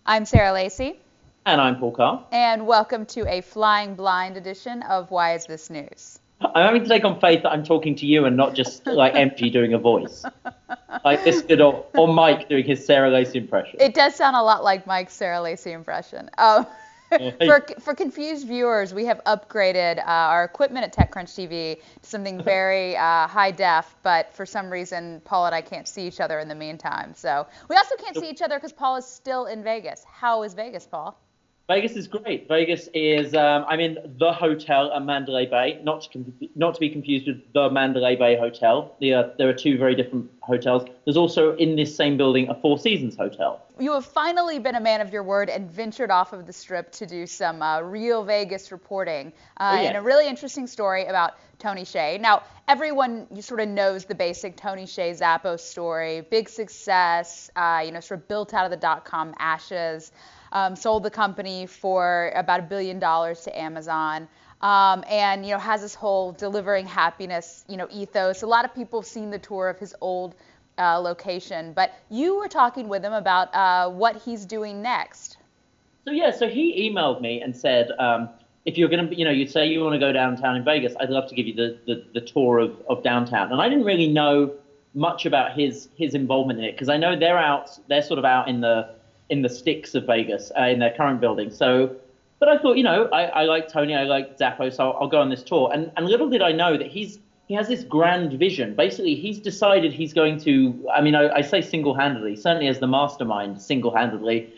I'm Sarah Lacy, And I'm Paul Carr. and welcome to a flying blind edition of Why Is This News? I'm having to take on faith that I'm talking to you and not just like MG doing a voice. Like this good or Mike doing his Sarah Lacey impression. It does sound a lot like Mike's Sarah Lacy impression. Like, For confused viewers, we have upgraded our equipment at TechCrunch TV to something very high def, but for some reason, Paul and I can't see each other in the meantime. So we also can't see each other because Paul is still in Vegas. How is Vegas, Paul? Vegas is great. Vegas is I'm in the hotel at Mandalay Bay, not to be confused with the Mandalay Bay Hotel. There are two very different hotels. There's also in this same building a Four Seasons hotel. You have finally been a man of your word and ventured off of the strip to do some real Vegas reporting Oh and yeah. a really interesting story about Tony Hsieh. Now, everyone you sort of knows the basic Tony Hsieh Zappos story, big success, sort of built out of the dot-com ashes, sold the company for about $1 billion to Amazon. And has this whole delivering happiness ethos. A lot of people have seen the tour of his old location, but you were talking with him about what he's doing next. So he emailed me and said, if you're going to, you say you want to go downtown in Vegas, I'd love to give you the tour of downtown. And I didn't really know much about his involvement in it because I know they're sort of out in the sticks of Vegas in their current building. So, but I thought, I like Tony, I like Zappos, so I'll go on this tour. And little did I know that he has this grand vision. Basically, he's decided he's going to, I say single-handedly, certainly as the mastermind, single-handedly,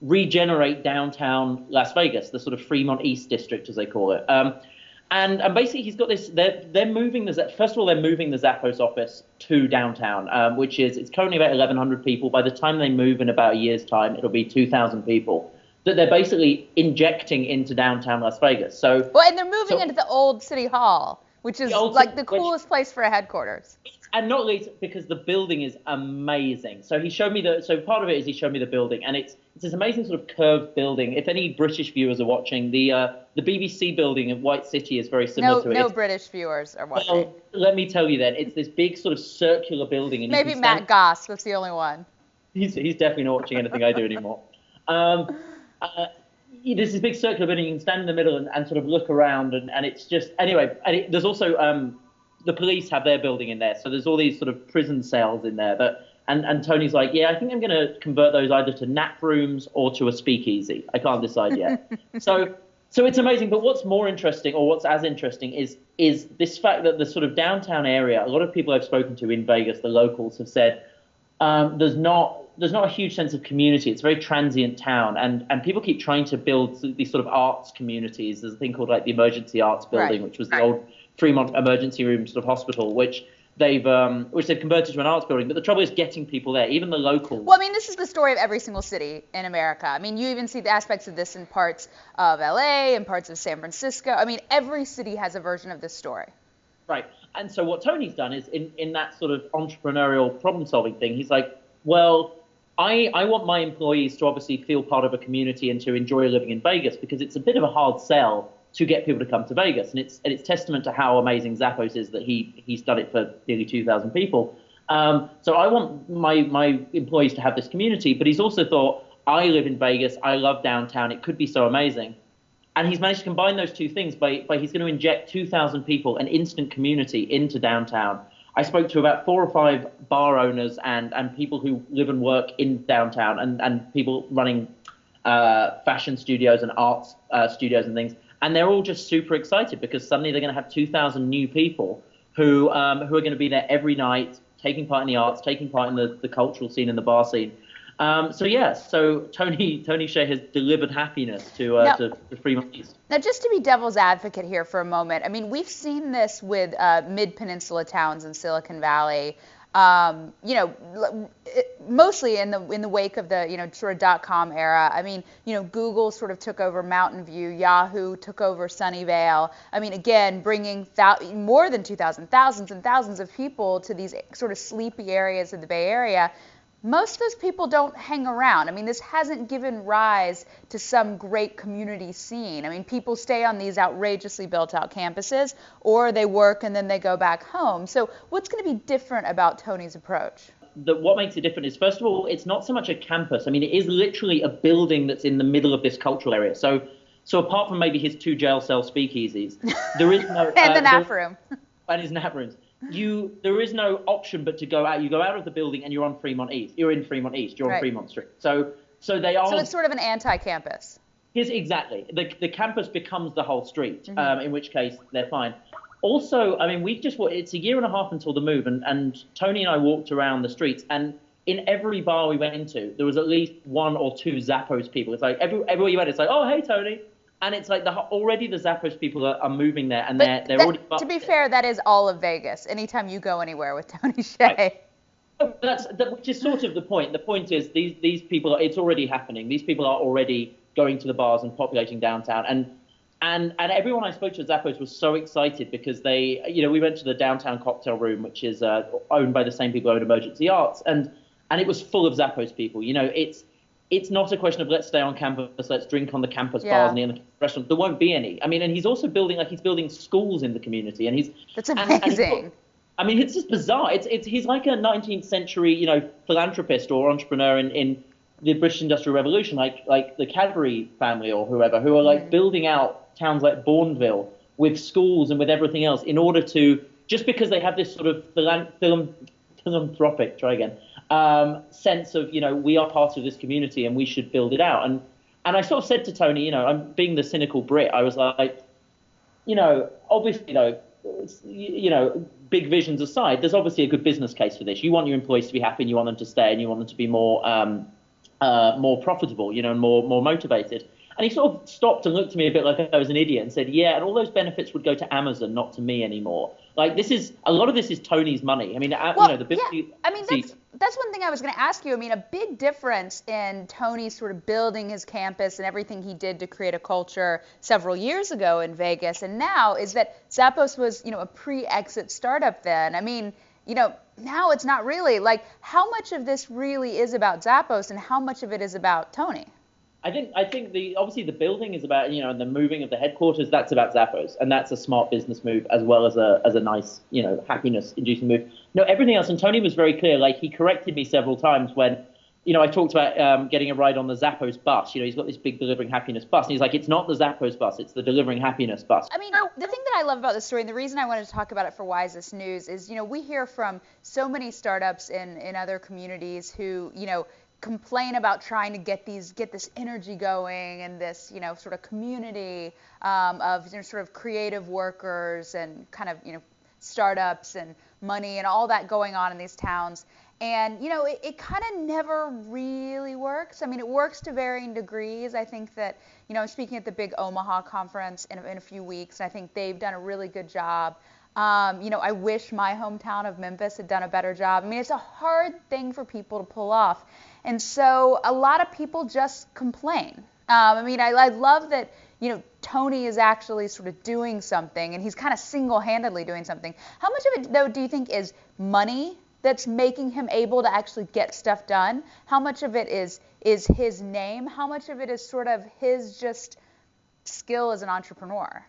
regenerate downtown Las Vegas, the sort of Fremont East district, as they call it. And basically, he's got this. They're moving first of all, they're moving the Zappos office to downtown, it's currently about 1,100 people. By the time they move in about a year's time, it'll be 2,000 people that they're basically injecting into downtown Las Vegas. Well, and they're moving So into the old city hall, which is the old like the which coolest place for a headquarters. and not least because the building is amazing. So he showed me so part of it is he showed me the building, and it's this amazing sort of curved building. If any British viewers are watching, the BBC building in White City is very similar No, to it. no British viewers are watching. Well, let me tell you then, it's this big sort of circular building, and you Maybe can Matt stand. Goss, that's the only one. He's definitely not watching anything I do anymore. Um, uh, there's this big circular building. You can stand in the middle and sort of look around, and it's just anyway. And there's also the police have their building in there, so there's all these sort of prison cells in there. And Tony's like, yeah, I think I'm going to convert those either to nap rooms or to a speakeasy. I can't decide yet. So it's amazing. But what's more interesting, or what's as interesting, is this fact that the sort of downtown area. A lot of people I've spoken to in Vegas, the locals, have said there's not a huge sense of community. It's a very transient town, and people keep trying to build these sort of arts communities. There's a thing called like the Emergency Arts Building, Right. which was the old Fremont Emergency Room sort of hospital, which they've converted to an arts building. But the trouble is getting people there, even the locals. Well, I mean, this is the story of every single city in America. I mean, you even see the aspects of this in parts of LA and parts of San Francisco. I mean, every city has a version of this story. Right. And so what Tony's done is in that sort of entrepreneurial problem solving thing, he's like, well, I want my employees to obviously feel part of a community and to enjoy living in Vegas because it's a bit of a hard sell to get people to come to Vegas. And it's testament to how amazing Zappos is that he's done it for nearly 2,000 people. So I want my employees to have this community, but he's also thought, I live in Vegas, I love downtown, it could be so amazing. And he's managed to combine those two things by he's going to inject 2,000 people, an instant community, into downtown. I spoke to about 4 or 5 bar owners and people who live and work in downtown and people running fashion studios and arts studios and things. And they're all just super excited because suddenly they're going to have 2,000 new people who are going to be there every night, taking part in the arts, taking part in the cultural scene and the bar scene. So Tony Hsieh has delivered happiness to Fremont East. Now, just to be devil's advocate here for a moment, I mean, we've seen this with mid-peninsula towns in Silicon Valley. Mostly in the wake of the sort of dot-com era. I mean, Google sort of took over Mountain View, Yahoo took over Sunnyvale. I mean, again, bringing more than 2,000, thousands and thousands of people to these sort of sleepy areas of the Bay Area. Most of those people don't hang around. I mean, this hasn't given rise to some great community scene. I mean, people stay on these outrageously built out campuses, or they work and then they go back home. So what's going to be different about Tony's approach? what makes it different is, first of all, it's not so much a campus. I mean, it is literally a building that's in the middle of this cultural area. So apart from maybe his 2 jail cell speakeasies, there is no and the nap room. And his nap rooms. There is no option but to go out. You go out of the building and you're on Fremont East. You're in Fremont East. You're on Fremont Street. So they are. So it's sort of an anti-campus. Exactly. The campus becomes the whole street. In which case they're fine. Also, I mean, it's a year and a half until the move, and Tony and I walked around the streets, and in every bar we went into, there was at least 1 or 2 Zappos people. It's like everywhere you went, it's like, oh, hey, Tony. And it's like already the Zappos people are moving there, and they're already. To be fair, that is all of Vegas. Anytime you go anywhere with Tony Hsieh. Right. Which is sort of the point. The point is these people, it's already happening. These people are already going to the bars and populating downtown. And everyone I spoke to at Zappos was so excited because we went to the downtown cocktail room, which is owned by the same people who own Emergency Arts, and it was full of Zappos people. It's not a question of let's stay on campus, let's drink on the campus bars and in the restaurants. There won't be any. I mean, and he's also building schools in the community, and that's amazing. It's just bizarre. He's like a 19th century, philanthropist or entrepreneur in the British Industrial Revolution, like the Cadbury family or whoever, who are building out towns like Bourneville with schools and with everything else in order to, just because they have this sort of philanthropic, sense of, we are part of this community and we should build it out. And I sort of said to Tony, I'm being the cynical Brit, I was like, obviously, big visions aside, there's obviously a good business case for this. You want your employees to be happy and you want them to stay and you want them to be more profitable, and more motivated. And he sort of stopped and looked at me a bit like I was an idiot and said, yeah, and all those benefits would go to Amazon, not to me anymore. Like, a lot of this is Tony's money. I mean, that's one thing I was going to ask you. I mean, a big difference in Tony sort of building his campus and everything he did to create a culture several years ago in Vegas and now is that Zappos was, a pre-exit startup then. I mean, now it's not really. Like, how much of this really is about Zappos and how much of it is about Tony? I think obviously the building is about, and the moving of the headquarters, that's about Zappos, and that's a smart business move as well as a nice, happiness inducing move. No, everything else, and Tony was very clear, like he corrected me several times when, I talked about getting a ride on the Zappos bus. He's got this big delivering happiness bus, and he's like, it's not the Zappos bus, it's the delivering happiness bus. I mean, the thing that I love about this story, and the reason I wanted to talk about it for Why Is This News is, we hear from so many startups in other communities who, complain about trying to get this energy going and this, sort of community of sort of creative workers and kind of, startups and money and all that going on in these towns. And, it kind of never really works. I mean, it works to varying degrees. I think that, I'm speaking at the big Omaha conference in a few weeks, and I think they've done a really good job. I wish my hometown of Memphis had done a better job. I mean, it's a hard thing for people to pull off. And so a lot of people just complain. I love that, Tony is actually sort of doing something, and he's kind of single-handedly doing something. How much of it, though, do you think is money that's making him able to actually get stuff done? How much of it is his name? How much of it is sort of his just skill as an entrepreneur?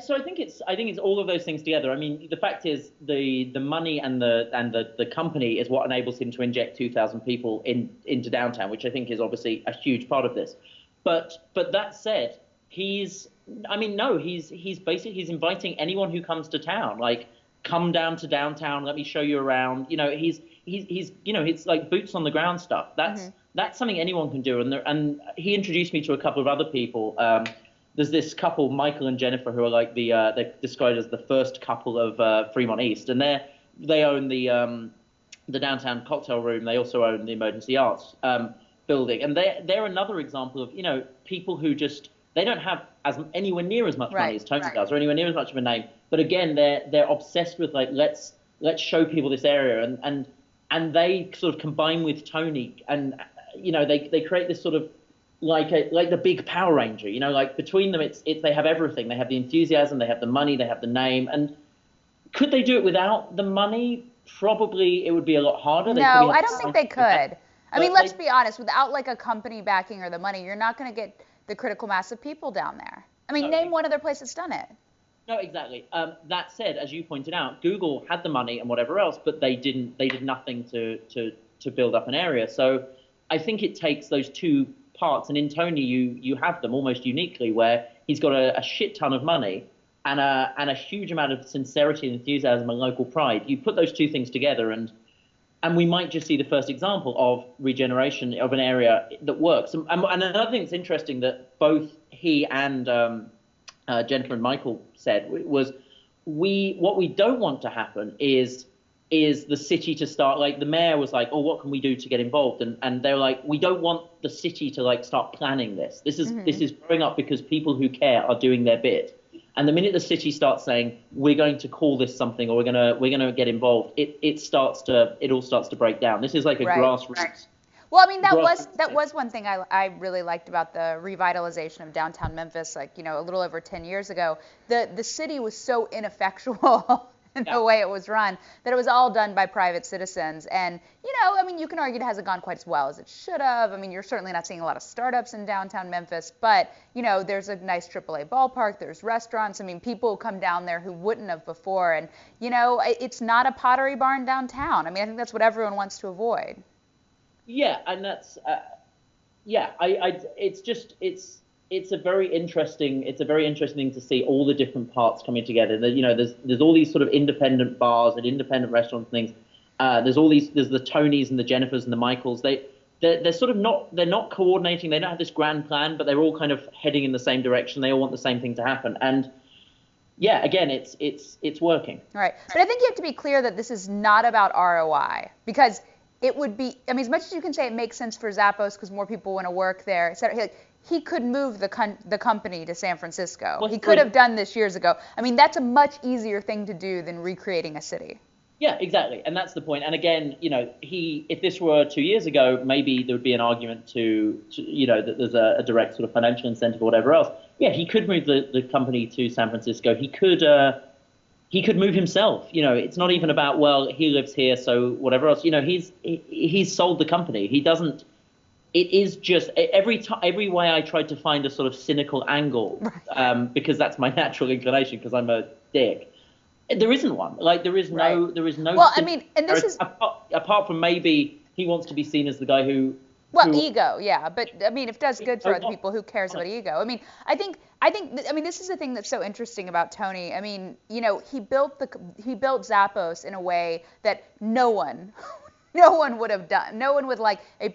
So I think it's all of those things together. I mean, the fact is the money and the company is what enables him to inject 2,000 people into downtown, which I think is obviously a huge part of this. But that said, he's basically inviting anyone who comes to town, like, come down to downtown, let me show you around. He's it's like boots on the ground stuff. That's something anyone can do. And he introduced me to a couple of other people. There's this couple, Michael and Jennifer, who are like they're described as the first couple of Fremont East, and they own the downtown cocktail room. They also own the Emergency Arts building, and they're another example of people who just they don't have anywhere near as much money as Tony does, or anywhere near as much of a name. But again, they're obsessed with like let's show people this area, and they sort of combine with Tony, and they create this sort of like the big Power Ranger, like between them, it's they have everything. They have the enthusiasm, they have the money, they have the name. And could they do it without the money? Probably it would be a lot harder. No, I don't think they could. I mean, let's be honest. Without like a company backing or the money, you're not going to get the critical mass of people down there. I mean, name one other place that's done it. No, exactly. That said, as you pointed out, Google had the money and whatever else, but they didn't. They did nothing to build up an area. So I think it takes those two parts, and in Tony, you have them almost uniquely, where he's got a shit ton of money and a huge amount of sincerity and enthusiasm and local pride. You put those two things together, and we might just see the first example of regeneration of an area that works. And another thing that's interesting that both he and Jennifer and Michael said was, what we don't want to happen is the city to start, like the mayor was like, oh, what can we do to get involved? And they're like, we don't want the city to like start planning this. This is growing up because people who care are doing their bit. And the minute the city starts saying we're going to call this something or we're gonna get involved, it all starts to break down. This is like a grassroots. Right. Well, I mean, that was one thing I really liked about the revitalization of downtown Memphis, like, a little over 10 years ago. The city was so ineffectual in the way it was run that it was all done by private citizens. And, I mean, you can argue it hasn't gone quite as well as it should have. I mean, you're certainly not seeing a lot of startups in downtown Memphis, but, there's a nice AAA ballpark, there's restaurants. I mean, people come down there who wouldn't have before. And, it's not a Pottery Barn downtown. I mean, I think that's what everyone wants to avoid. Yeah, and that's it's a very interesting thing to see all the different parts coming together. There's all these sort of independent bars and independent restaurants and things. There's the Tonys and the Jennifers and the Michaels. They're sort of not coordinating. They don't have this grand plan, but they're all kind of heading in the same direction. They all want the same thing to happen. And yeah, again, it's working. Right, but I think you have to be clear that this is not about ROI, because it would be, I mean, as much as you can say it makes sense for Zappos because more people want to work there, et cetera, he could move the company to San Francisco. Well, he could have done this years ago. I mean, that's a much easier thing to do than recreating a city. Yeah, exactly. And that's the point. And again, if this were 2 years ago, maybe there would be an argument that there's a direct sort of financial incentive or whatever else. Yeah, he could move the company to San Francisco. He could move himself. It's not even about, well, he lives here, so whatever else. He's sold the company. He doesn't. It is just every way I tried to find a sort of cynical angle, because that's my natural inclination, because I'm a dick. There isn't one. Like there is no. Well, I mean, and this is apart from maybe he wants to be seen as the guy who. Well, ego, yeah, but I mean, if it does good for other people, who cares about ego? I mean, I think, this is the thing that's so interesting about Tony. I mean, he built Zappos in a way that no one would have done. No one with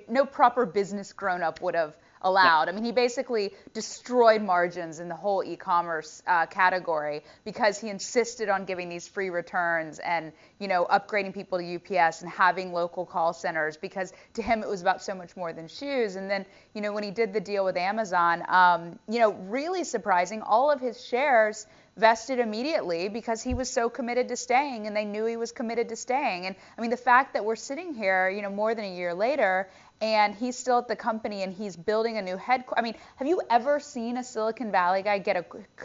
no proper business grown-up would have allowed. I mean, he basically destroyed margins in the whole e-commerce category because he insisted on giving these free returns and, upgrading people to UPS and having local call centers, because to him it was about so much more than shoes. And then, when he did the deal with Amazon, really surprising, all of his shares vested immediately because he was so committed to staying, and they knew he was committed to staying. And I mean, the fact that we're sitting here, more than a year later, and he's still at the company and he's building a new headquarters. I mean, have you ever seen a Silicon Valley guy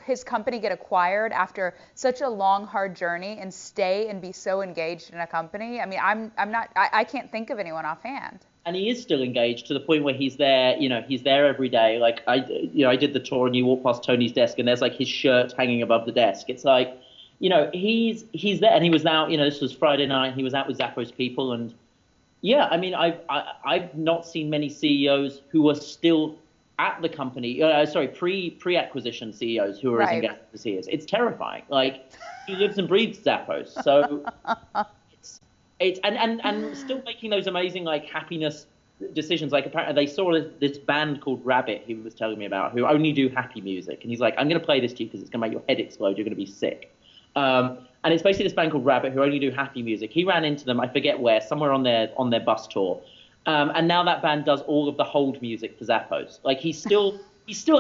his company get acquired after such a long, hard journey and stay and be so engaged in a company? I mean, I can't think of anyone offhand. And he is still engaged to the point where he's there, he's there every day. Like I did the tour and you walk past Tony's desk and there's like his shirt hanging above the desk. It's like, he's there, and he was out, this was Friday night. He was out with Zappos people, and yeah, I mean, I've not seen many CEOs who are still at the company. Pre-acquisition CEOs who are as engaged as he is. It's terrifying. Like he lives and breathes Zappos. So it's and still making those amazing happiness decisions. Like apparently they saw this band called Rabbit he was telling me about, who only do happy music, and he's like, I'm going to play this to you because it's going to make your head explode. You're going to be sick. And it's basically this band called Rabbit who only do happy music. He ran into them, I forget where, somewhere on their bus tour. And now that band does all of the hold music for Zappos. Like he's still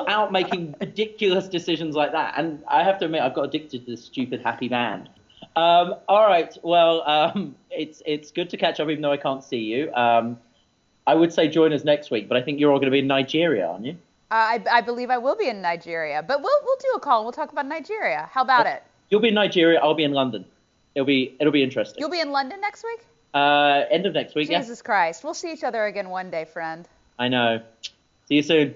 out making ridiculous decisions like that. And I have to admit, I've got addicted to this stupid happy band. All right, well, it's good to catch up, even though I can't see you. I would say join us next week, but I think you're all going to be in Nigeria, aren't you? I believe I will be in Nigeria, but we'll do a call and we'll talk about Nigeria. How about it? You'll be in Nigeria. I'll be in London. It'll be interesting. You'll be in London next week? End of next week. Jesus Christ. We'll see each other again one day, friend. I know. See you soon.